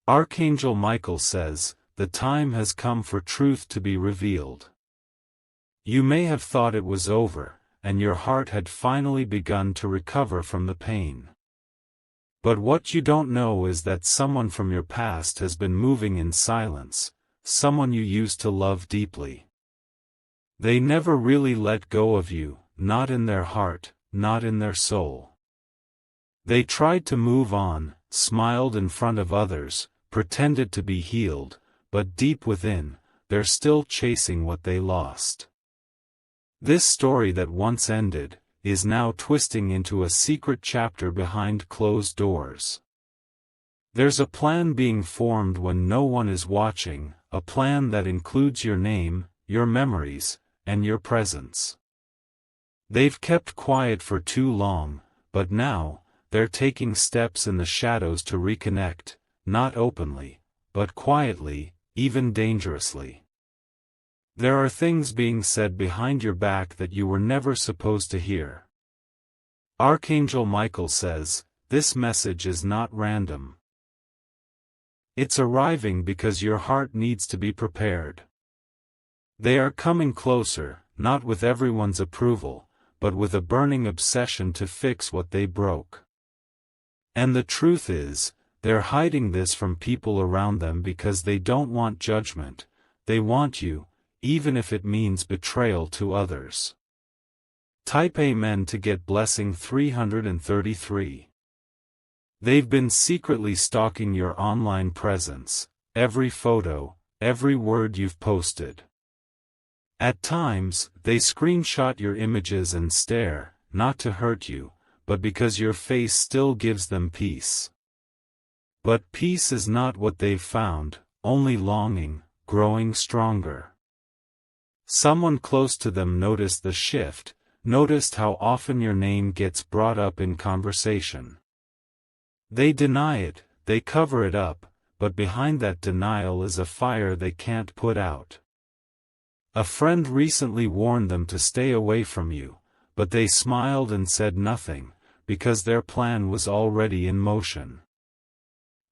Archangel Michael says, the time has come for truth to be revealed. You may have thought it was over, and your heart had finally begun to recover from the pain. But what you don't know is that someone from your past has been moving in silence, someone you used to love deeply. They never really let go of you, not in their heart, not in their soul. They tried to move on, smiled in front of others, pretended to be healed, but deep within, they're still chasing what they lost. This story that once ended, is now twisting into a secret chapter behind closed doors. There's a plan being formed when no one is watching, a plan that includes your name, your memories, and your presence. They've kept quiet for too long, but now, they're taking steps in the shadows to reconnect, not openly, but quietly, even dangerously. There are things being said behind your back that you were never supposed to hear. Archangel Michael says, this message is not random. It's arriving because your heart needs to be prepared. They are coming closer, not with everyone's approval, but with a burning obsession to fix what they broke. And the truth is, they're hiding this from people around them because they don't want judgment, they want you, even if it means betrayal to others. Type Amen to get blessing 333. They've been secretly stalking your online presence, every photo, every word you've posted. At times, they screenshot your images and stare, not to hurt you, but because your face still gives them peace. But peace is not what they've found, only longing, growing stronger. Someone close to them noticed the shift, noticed how often your name gets brought up in conversation. They deny it, they cover it up, but behind that denial is a fire they can't put out. A friend recently warned them to stay away from you, but they smiled and said nothing, because their plan was already in motion.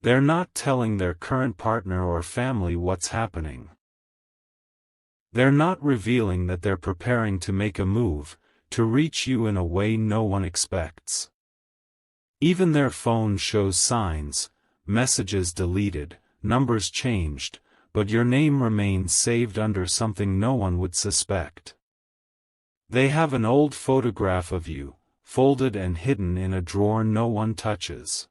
They're not telling their current partner or family what's happening. They're not revealing that they're preparing to make a move, to reach you in a way no one expects. Even their phone shows signs, messages deleted, numbers changed, but your name remains saved under something no one would suspect. They have an old photograph of you, folded and hidden in a drawer no one touches.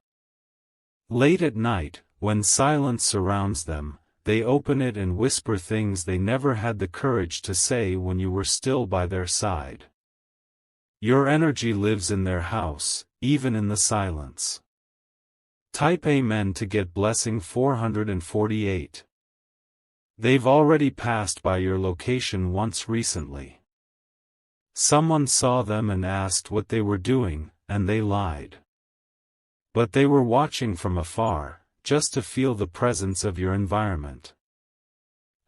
Late at night, when silence surrounds them, they open it and whisper things they never had the courage to say when you were still by their side. Your energy lives in their house, even in the silence. Type Amen to get blessing 448. They've already passed by your location once recently. Someone saw them and asked what they were doing, and they lied. But they were watching from afar, just to feel the presence of your environment.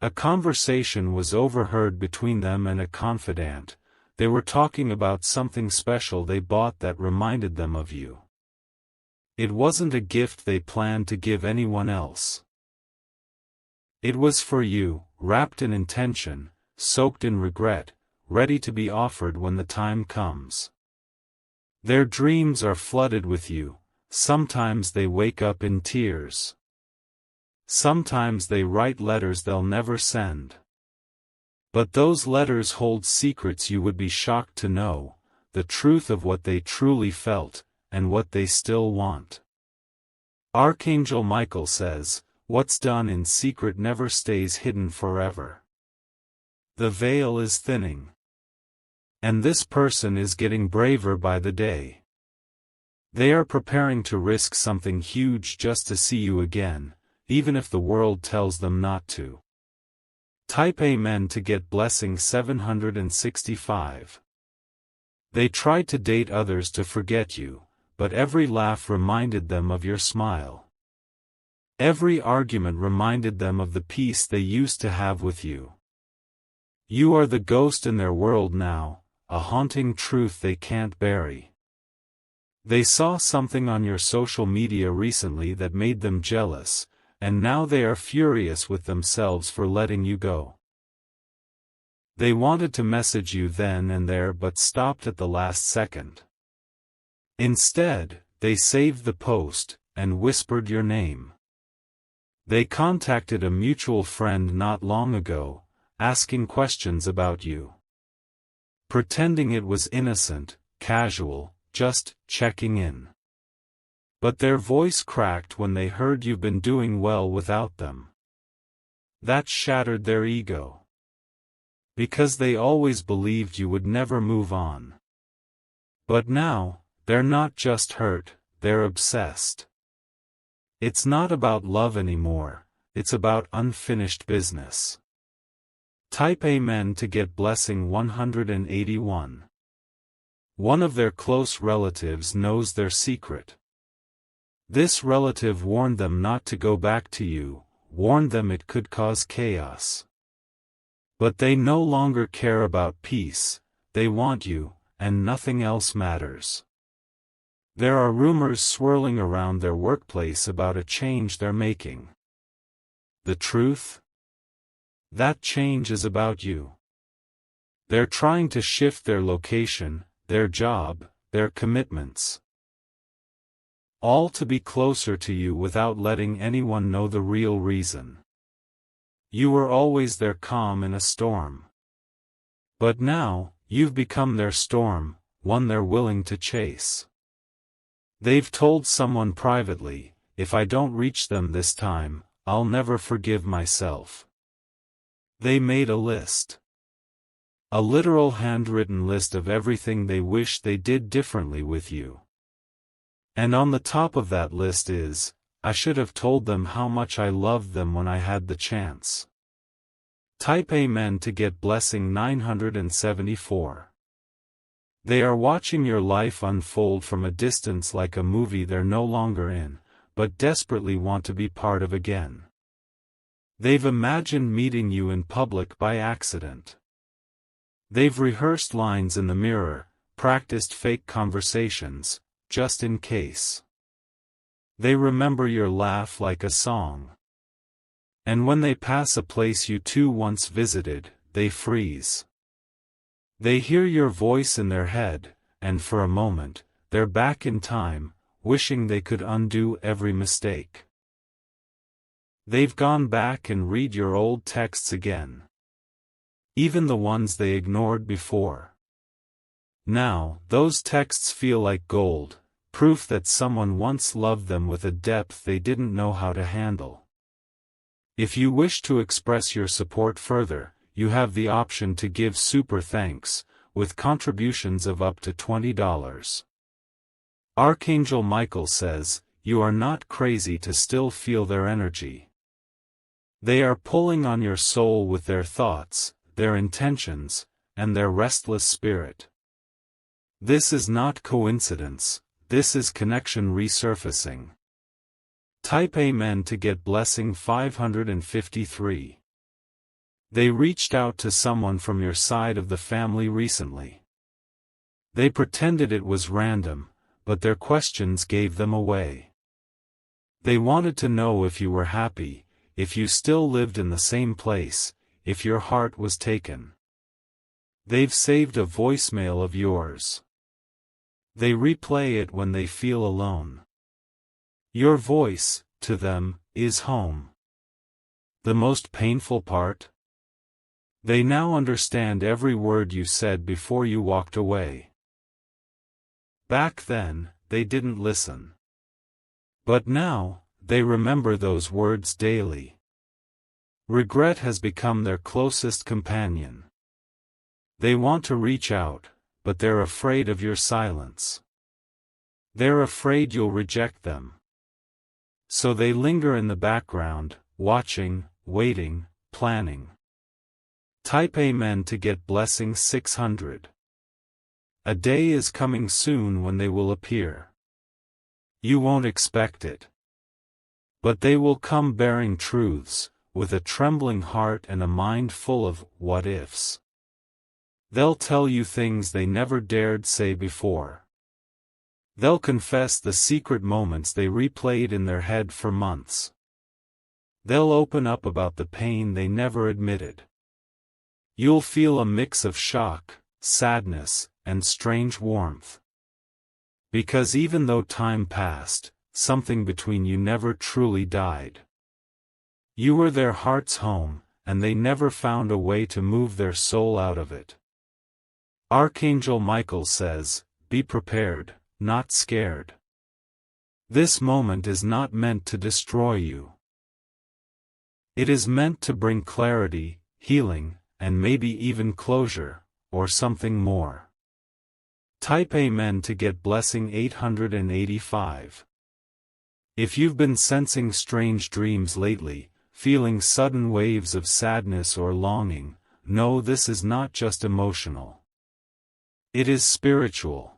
A conversation was overheard between them and a confidant. They were talking about something special they bought that reminded them of you. It wasn't a gift they planned to give anyone else. It was for you, wrapped in intention, soaked in regret, ready to be offered when the time comes. Their dreams are flooded with you. Sometimes they wake up in tears. Sometimes they write letters they'll never send. But those letters hold secrets you would be shocked to know, the truth of what they truly felt, and what they still want. Archangel Michael says, what's done in secret never stays hidden forever. The veil is thinning. And this person is getting braver by the day. They are preparing to risk something huge just to see you again, even if the world tells them not to. Type Amen to get blessing 765. They tried to date others to forget you, but every laugh reminded them of your smile. Every argument reminded them of the peace they used to have with you. You are the ghost in their world now, a haunting truth they can't bury. They saw something on your social media recently that made them jealous, and now they are furious with themselves for letting you go. They wanted to message you then and there but stopped at the last second. Instead, they saved the post, and whispered your name. They contacted a mutual friend not long ago, asking questions about you. Pretending it was innocent, casual, just checking in. But their voice cracked when they heard you've been doing well without them. That shattered their ego. Because they always believed you would never move on. But now, they're not just hurt, they're obsessed. It's not about love anymore, it's about unfinished business. Type Amen to get blessing 181. One of their close relatives knows their secret. This relative warned them not to go back to you, warned them it could cause chaos. But they no longer care about peace, they want you, and nothing else matters. There are rumors swirling around their workplace about a change they're making. The truth? That change is about you. They're trying to shift their location, their job, their commitments. All to be closer to you without letting anyone know the real reason. You were always their calm in a storm. But now, you've become their storm, one they're willing to chase. They've told someone privately, if I don't reach them this time, I'll never forgive myself. They made a list. A literal handwritten list of everything they wish they did differently with you. And on the top of that list is, I should have told them how much I loved them when I had the chance. Type Amen to get blessing 974. They are watching your life unfold from a distance like a movie they're no longer in, but desperately want to be part of again. They've imagined meeting you in public by accident. They've rehearsed lines in the mirror, practiced fake conversations, just in case. They remember your laugh like a song. And when they pass a place you two once visited, they freeze. They hear your voice in their head, and for a moment, they're back in time, wishing they could undo every mistake. They've gone back and read your old texts again. Even the ones they ignored before. Now, those texts feel like gold, proof that someone once loved them with a depth they didn't know how to handle. If you wish to express your support further, you have the option to give super thanks, with contributions of up to $20. Archangel Michael says, you are not crazy to still feel their energy. They are pulling on your soul with their thoughts, their intentions, and their restless spirit. This is not coincidence, this is connection resurfacing. Type Amen to get blessing 553. They reached out to someone from your side of the family recently. They pretended it was random, but their questions gave them away. They wanted to know if you were happy, if you still lived in the same place, if your heart was taken. They've saved a voicemail of yours. They replay it when they feel alone. Your voice, to them, is home. The most painful part? They now understand every word you said before you walked away. Back then, they didn't listen. But now, they remember those words daily. Regret has become their closest companion. They want to reach out, but they're afraid of your silence. They're afraid you'll reject them. So they linger in the background, watching, waiting, planning. Type Amen to get blessing 600. A day is coming soon when they will appear. You won't expect it. But they will come bearing truths, with a trembling heart and a mind full of what-ifs. They'll tell you things they never dared say before. They'll confess the secret moments they replayed in their head for months. They'll open up about the pain they never admitted. You'll feel a mix of shock, sadness, and strange warmth. Because even though time passed, something between you never truly died. You were their heart's home, and they never found a way to move their soul out of it. Archangel Michael says, be prepared, not scared. This moment is not meant to destroy you. It is meant to bring clarity, healing, and maybe even closure, or something more. Type Amen to get blessing 885. If you've been sensing strange dreams lately, feeling sudden waves of sadness or longing, know this is not just emotional. It is spiritual.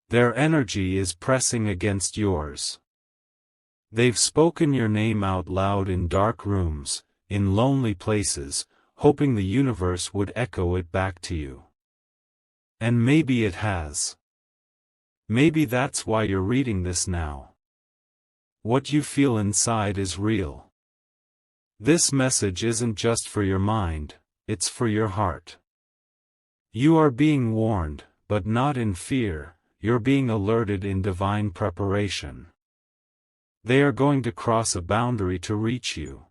Their energy is pressing against yours. They've spoken your name out loud in dark rooms, in lonely places, hoping the universe would echo it back to you. And maybe it has. Maybe that's why you're reading this now. What you feel inside is real. This message isn't just for your mind, it's for your heart. You are being warned, but not in fear. You're being alerted in divine preparation. They are going to cross a boundary to reach you.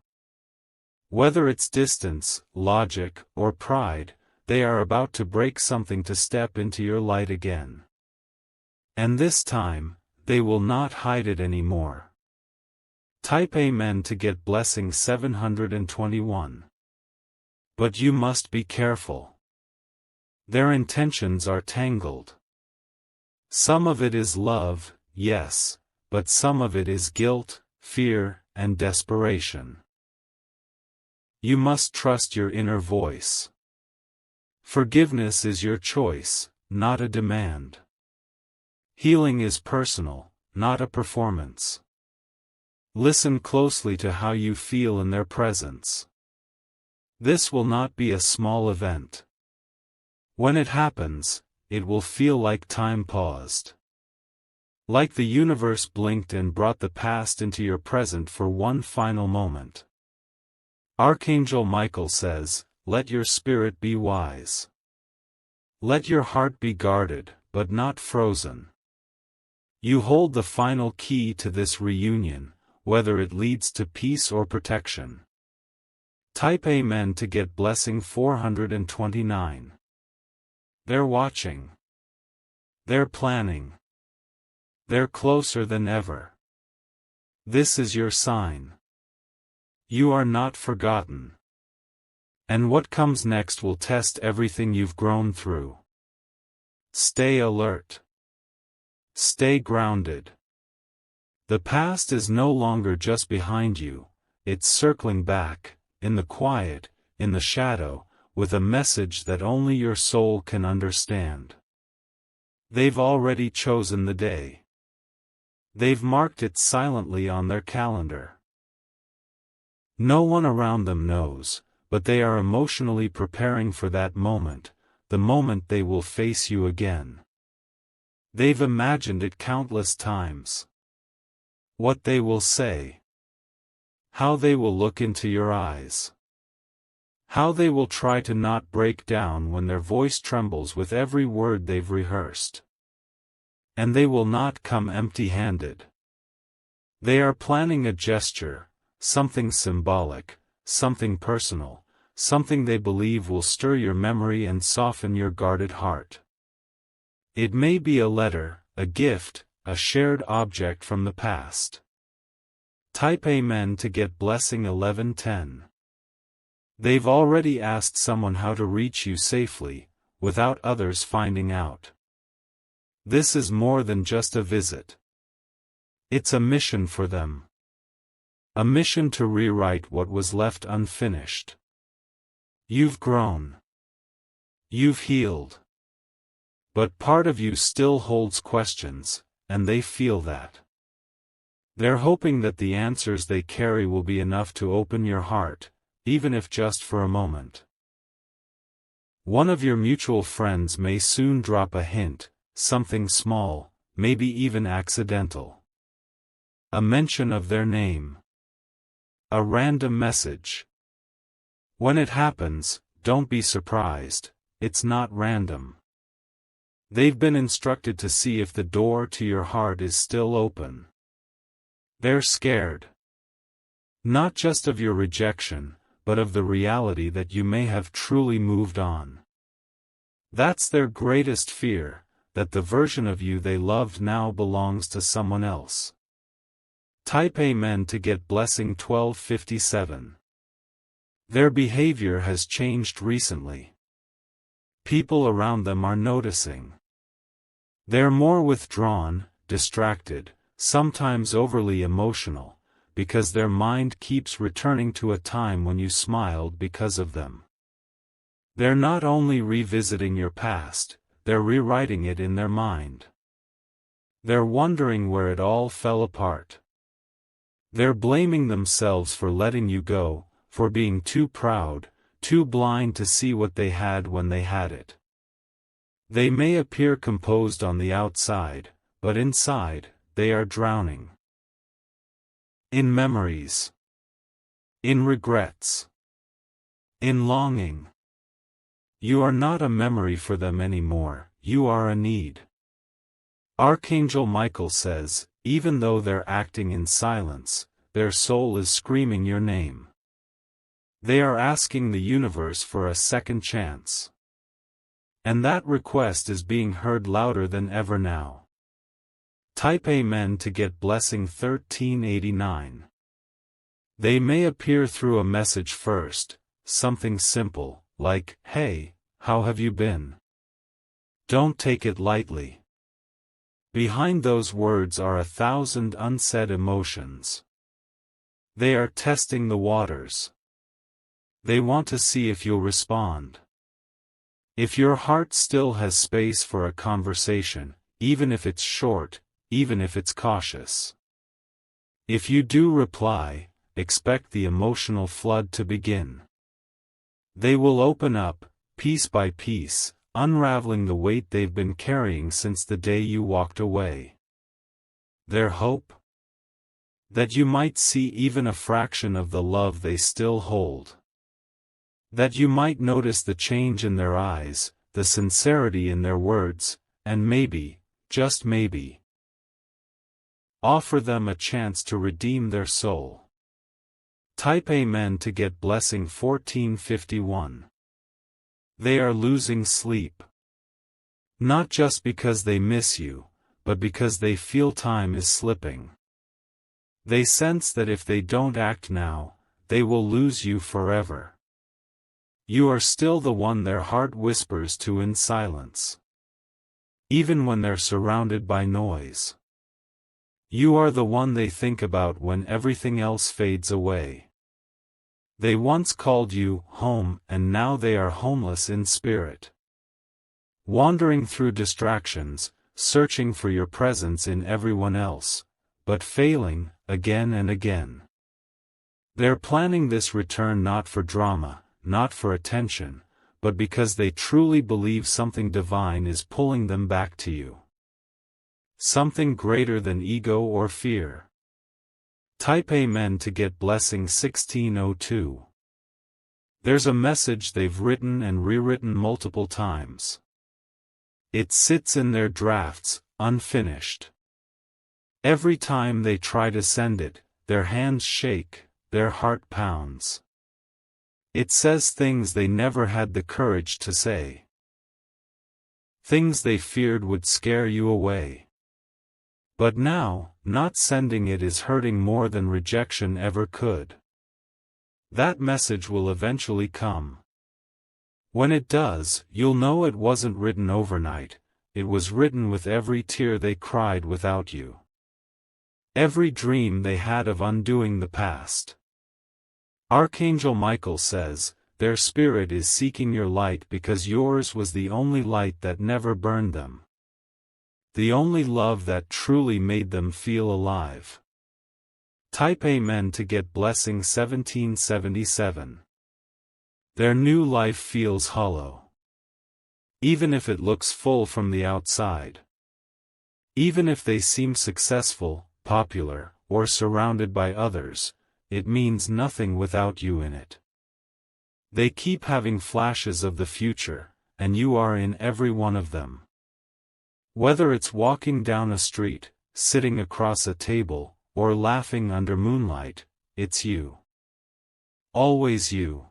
Whether it's distance, logic, or pride, they are about to break something to step into your light again. And this time, they will not hide it anymore. Type Amen to get blessing 721. But you must be careful. Their intentions are tangled. Some of it is love, yes, but some of it is guilt, fear, and desperation. You must trust your inner voice. Forgiveness is your choice, not a demand. Healing is personal, not a performance. Listen closely to how you feel in their presence. This will not be a small event. When it happens, it will feel like time paused. Like the universe blinked and brought the past into your present for one final moment. Archangel Michael says, let your spirit be wise. Let your heart be guarded, but not frozen. You hold the final key to this reunion, whether it leads to peace or protection. Type Amen to get blessing 429. They're watching. They're planning. They're closer than ever. This is your sign. You are not forgotten. And what comes next will test everything you've grown through. Stay alert. Stay grounded. The past is no longer just behind you, it's circling back, in the quiet, in the shadow, with a message that only your soul can understand. They've already chosen the day. They've marked it silently on their calendar. No one around them knows, but they are emotionally preparing for that moment, the moment they will face you again. They've imagined it countless times. What they will say. How they will look into your eyes. How they will try to not break down when their voice trembles with every word they've rehearsed. And they will not come empty-handed. They are planning a gesture, something symbolic, something personal, something they believe will stir your memory and soften your guarded heart. It may be a letter, a gift, a shared object from the past. Type Amen to get blessing 1110. They've already asked someone how to reach you safely, without others finding out. This is more than just a visit. It's a mission for them. A mission to rewrite what was left unfinished. You've grown. You've healed. But part of you still holds questions, and they feel that. They're hoping that the answers they carry will be enough to open your heart, even if just for a moment. One of your mutual friends may soon drop a hint, something small, maybe even accidental. A mention of their name. A random message. When it happens, don't be surprised, it's not random. They've been instructed to see if the door to your heart is still open. They're scared. Not just of your rejection, but of the reality that you may have truly moved on. That's their greatest fear, that the version of you they loved now belongs to someone else. Type Amen to get blessing 1257. Their behavior has changed recently. People around them are noticing. They're more withdrawn, distracted, sometimes overly emotional, because their mind keeps returning to a time when you smiled because of them. They're not only revisiting your past, they're rewriting it in their mind. They're wondering where it all fell apart. They're blaming themselves for letting you go, for being too proud, too blind to see what they had when they had it. They may appear composed on the outside, but inside, they are drowning. In memories. In regrets. In longing. You are not a memory for them anymore, you are a need. Archangel Michael says, even though they're acting in silence, their soul is screaming your name. They are asking the universe for a second chance. And that request is being heard louder than ever now. Type Amen to get blessing 1389. They may appear through a message first, something simple, like, "Hey, how have you been?" Don't take it lightly. Behind those words are 1,000 unsaid emotions. They are testing the waters. They want to see if you'll respond. If your heart still has space for a conversation, even if it's short, even if it's cautious. If you do reply, expect the emotional flood to begin. They will open up, piece by piece, unraveling the weight they've been carrying since the day you walked away. Their hope? That you might see even a fraction of the love they still hold. That you might notice the change in their eyes, the sincerity in their words, and maybe, just maybe, offer them a chance to redeem their soul. Type Amen to get blessing 1451. They are losing sleep. Not just because they miss you, but because they feel time is slipping. They sense that if they don't act now, they will lose you forever. You are still the one their heart whispers to in silence. Even when they're surrounded by noise. You are the one they think about when everything else fades away. They once called you home, and now they are homeless in spirit. Wandering through distractions, searching for your presence in everyone else, but failing, again and again. They're planning this return not for drama, not for attention, but because they truly believe something divine is pulling them back to you. Something greater than ego or fear. Type Amen to get blessing 1602. There's a message they've written and rewritten multiple times. It sits in their drafts, unfinished. Every time they try to send it, their hands shake, their heart pounds. It says things they never had the courage to say. Things they feared would scare you away. But now, not sending it is hurting more than rejection ever could. That message will eventually come. When it does, you'll know it wasn't written overnight, it was written with every tear they cried without you. Every dream they had of undoing the past. Archangel Michael says, their spirit is seeking your light because yours was the only light that never burned them. The only love that truly made them feel alive. Type Amen to get blessing 1777. Their new life feels hollow. Even if it looks full from the outside. Even if they seem successful, popular, or surrounded by others, it means nothing without you in it. They keep having flashes of the future, and you are in every one of them. Whether it's walking down a street, sitting across a table, or laughing under moonlight, it's you. Always you.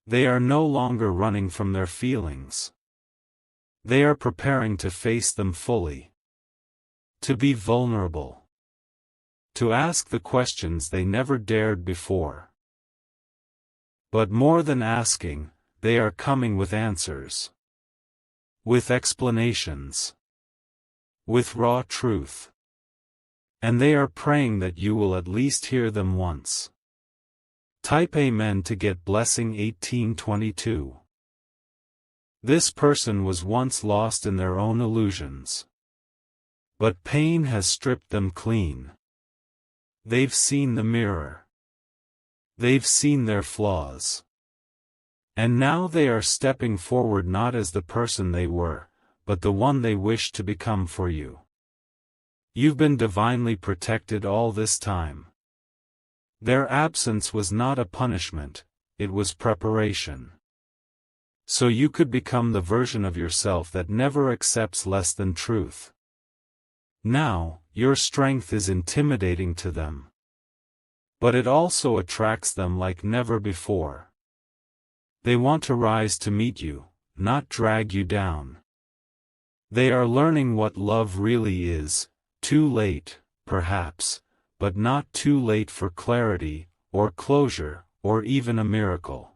They are no longer running from their feelings. They are preparing to face them fully. To be vulnerable. To ask the questions they never dared before. But more than asking, they are coming with answers. With explanations. With raw truth. And they are praying that you will at least hear them once. Type Amen to get blessing 1822. This person was once lost in their own illusions. But pain has stripped them clean. They've seen the mirror. They've seen their flaws. And now they are stepping forward not as the person they were, but the one they wish to become for you. You've been divinely protected all this time. Their absence was not a punishment, it was preparation. So you could become the version of yourself that never accepts less than truth. Now, your strength is intimidating to them. But it also attracts them like never before. They want to rise to meet you, not drag you down. They are learning what love really is, too late, perhaps, but not too late for clarity, or closure, or even a miracle.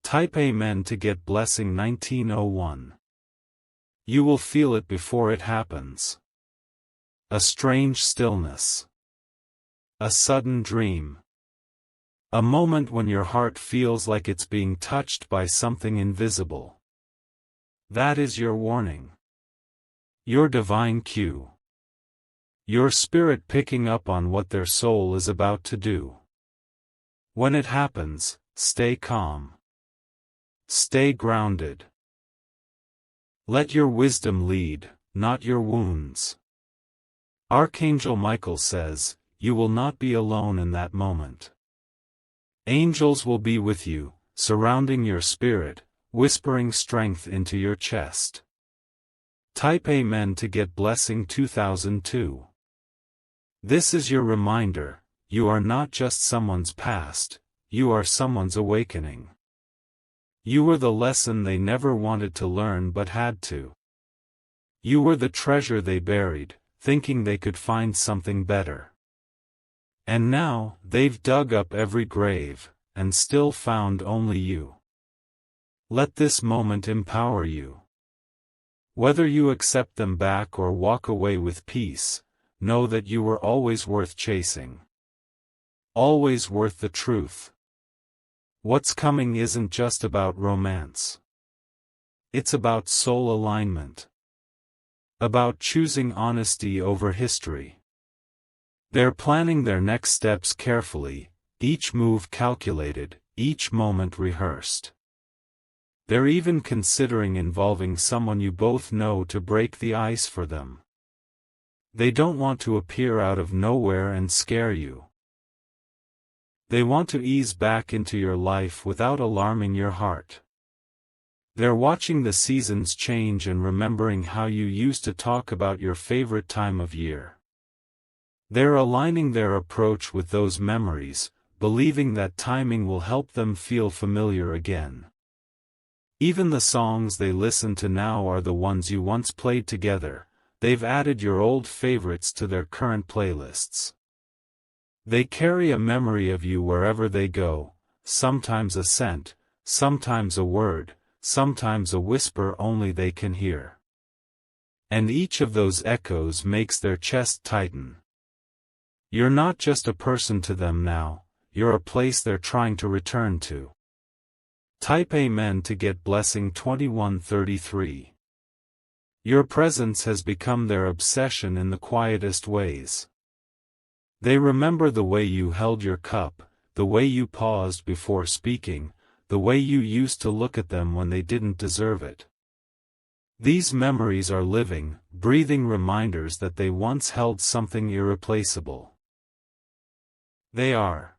Type Amen to get blessing 1901. You will feel it before it happens. A strange stillness. A sudden dream. A moment when your heart feels like it's being touched by something invisible. That is your warning. Your divine cue. Your spirit picking up on what their soul is about to do. When it happens, stay calm. Stay grounded. Let your wisdom lead, not your wounds. Archangel Michael says, you will not be alone in that moment. Angels will be with you, surrounding your spirit, whispering strength into your chest. Type Amen to get blessing 2002. This is your reminder, you are not just someone's past, you are someone's awakening. You were the lesson they never wanted to learn but had to. You were the treasure they buried, thinking they could find something better. And now, they've dug up every grave, and still found only you. Let this moment empower you. Whether you accept them back or walk away with peace, know that you were always worth chasing. Always worth the truth. What's coming isn't just about romance. It's about soul alignment. About choosing honesty over history. They're planning their next steps carefully, each move calculated, each moment rehearsed. They're even considering involving someone you both know to break the ice for them. They don't want to appear out of nowhere and scare you. They want to ease back into your life without alarming your heart. They're watching the seasons change and remembering how you used to talk about your favorite time of year. They're aligning their approach with those memories, believing that timing will help them feel familiar again. Even the songs they listen to now are the ones you once played together. They've added your old favorites to their current playlists. They carry a memory of you wherever they go, sometimes a scent, sometimes a word, sometimes a whisper only they can hear. And each of those echoes makes their chest tighten. You're not just a person to them now, you're a place they're trying to return to. Type Amen to get blessing 2133. Your presence has become their obsession in the quietest ways. They remember the way you held your cup, the way you paused before speaking, the way you used to look at them when they didn't deserve it. These memories are living, breathing reminders that they once held something irreplaceable. They are.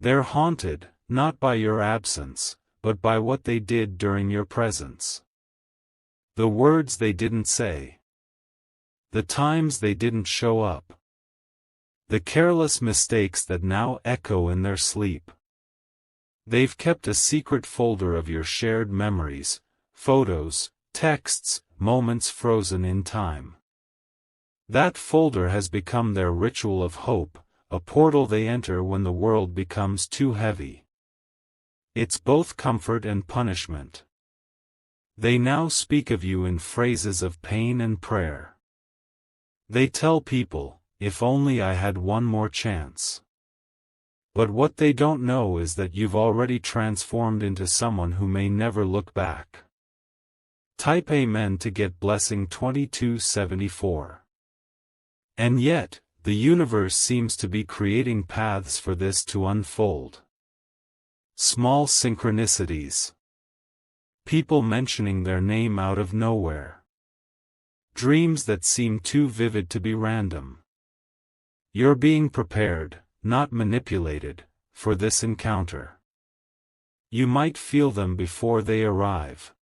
They're haunted, not by your absence, but by what they did during your presence. The words they didn't say. The times they didn't show up. The careless mistakes that now echo in their sleep. They've kept a secret folder of your shared memories, photos, texts, moments frozen in time. That folder has become their ritual of hope, a portal they enter when the world becomes too heavy. It's both comfort and punishment. They now speak of you in phrases of pain and prayer. They tell people, if only I had one more chance. But what they don't know is that you've already transformed into someone who may never look back. Type Amen to get blessing 2274. And yet, the universe seems to be creating paths for this to unfold. Small synchronicities. People mentioning their name out of nowhere. Dreams that seem too vivid to be random. You're being prepared, not manipulated, for this encounter. You might feel them before they arrive.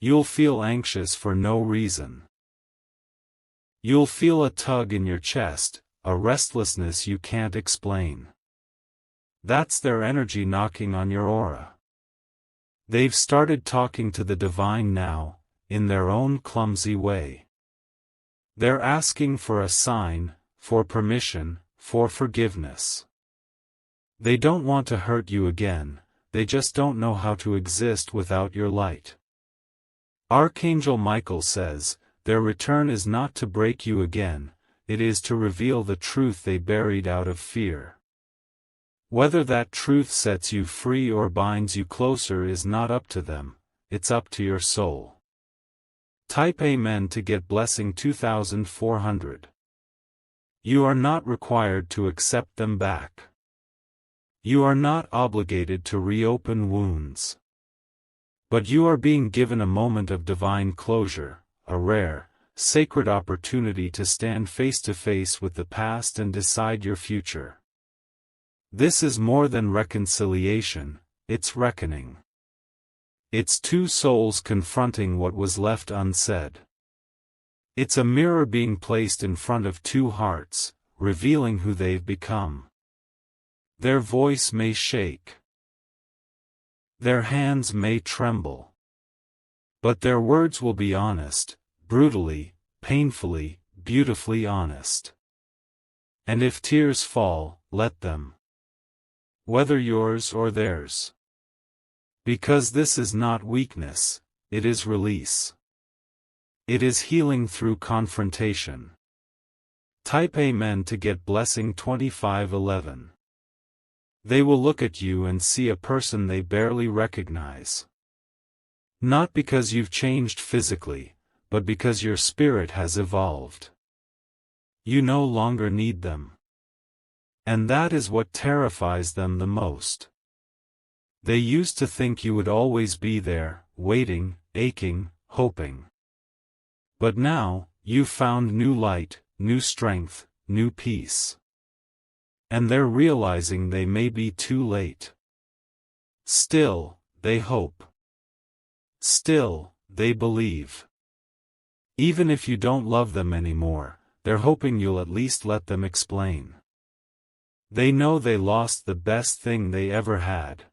You'll feel anxious for no reason. You'll feel a tug in your chest, a restlessness you can't explain. That's their energy knocking on your aura. They've started talking to the divine now, in their own clumsy way. They're asking for a sign, for permission, for forgiveness. They don't want to hurt you again, they just don't know how to exist without your light. Archangel Michael says, their return is not to break you again, it is to reveal the truth they buried out of fear. Whether that truth sets you free or binds you closer is not up to them, it's up to your soul. Type Amen to get blessing 2400. You are not required to accept them back. You are not obligated to reopen wounds. But you are being given a moment of divine closure, a rare, sacred opportunity to stand face to face with the past and decide your future. This is more than reconciliation, it's reckoning. It's two souls confronting what was left unsaid. It's a mirror being placed in front of two hearts, revealing who they've become. Their voice may shake. Their hands may tremble. But their words will be honest, brutally, painfully, beautifully honest. And if tears fall, let them. Whether yours or theirs. Because this is not weakness, it is release. It is healing through confrontation. Type Amen to get blessing 2511. They will look at you and see a person they barely recognize. Not because you've changed physically, but because your spirit has evolved. You no longer need them. And that is what terrifies them the most. They used to think you would always be there, waiting, aching, hoping. But now, you've found new light, new strength, new peace. And they're realizing they may be too late. Still, they hope. Still, they believe. Even if you don't love them anymore, they're hoping you'll at least let them explain. They know they lost the best thing they ever had.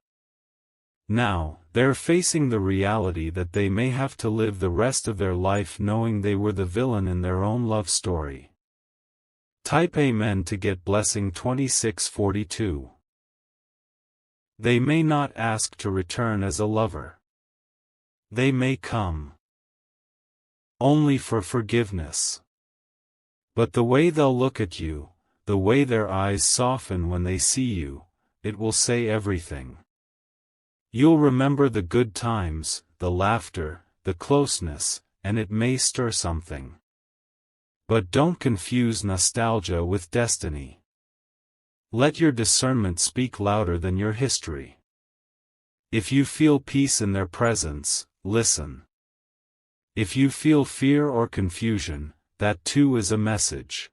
Now, they're facing the reality that they may have to live the rest of their life knowing they were the villain in their own love story. Type Amen to get blessing 2642. They may not ask to return as a lover. They may come only for forgiveness. But the way they'll look at you, the way their eyes soften when they see you, it will say everything. You'll remember the good times, the laughter, the closeness, and it may stir something. But don't confuse nostalgia with destiny. Let your discernment speak louder than your history. If you feel peace in their presence, listen. If you feel fear or confusion, that too is a message.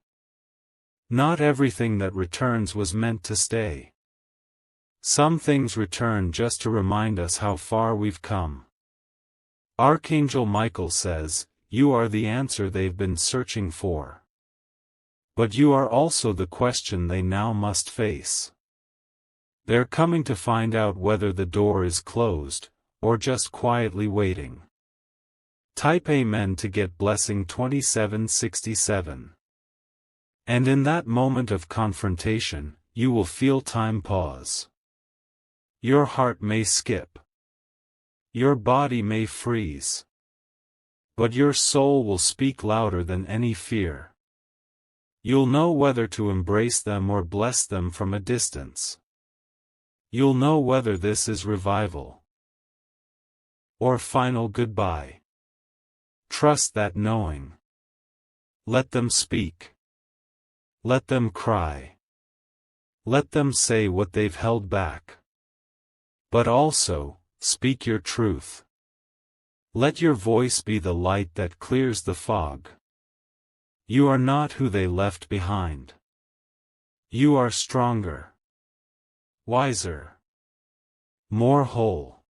Not everything that returns was meant to stay. Some things return just to remind us how far we've come. Archangel Michael says, "You are the answer they've been searching for. But you are also the question they now must face. They're coming to find out whether the door is closed, or just quietly waiting." Type Amen to get blessing 2767. And in that moment of confrontation, you will feel time pause. Your heart may skip. Your body may freeze. But your soul will speak louder than any fear. You'll know whether to embrace them or bless them from a distance. You'll know whether this is revival or final goodbye. Trust that knowing. Let them speak. Let them cry. Let them say what they've held back. But also, speak your truth. Let your voice be the light that clears the fog. You are not who they left behind. You are stronger, wiser, more whole.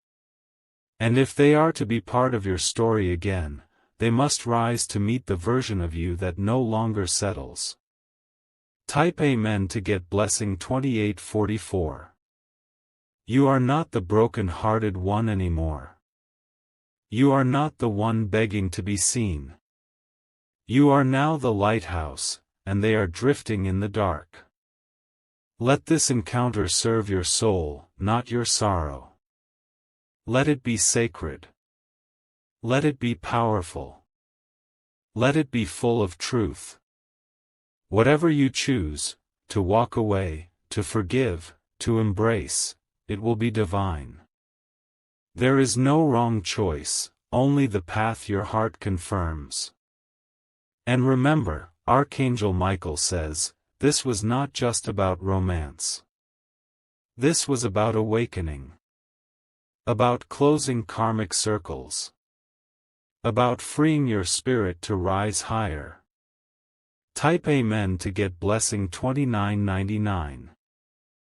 And if they are to be part of your story again, they must rise to meet the version of you that no longer settles. Type Amen to get blessing 2844. You are not the broken-hearted one anymore. You are not the one begging to be seen. You are now the lighthouse, and they are drifting in the dark. Let this encounter serve your soul, not your sorrow. Let it be sacred. Let it be powerful. Let it be full of truth. Whatever you choose, to walk away, to forgive, to embrace, it will be divine. There is no wrong choice, only the path your heart confirms. And remember, Archangel Michael says, this was not just about romance. This was about awakening. About closing karmic circles. About freeing your spirit to rise higher. Type Amen to get blessing 2999.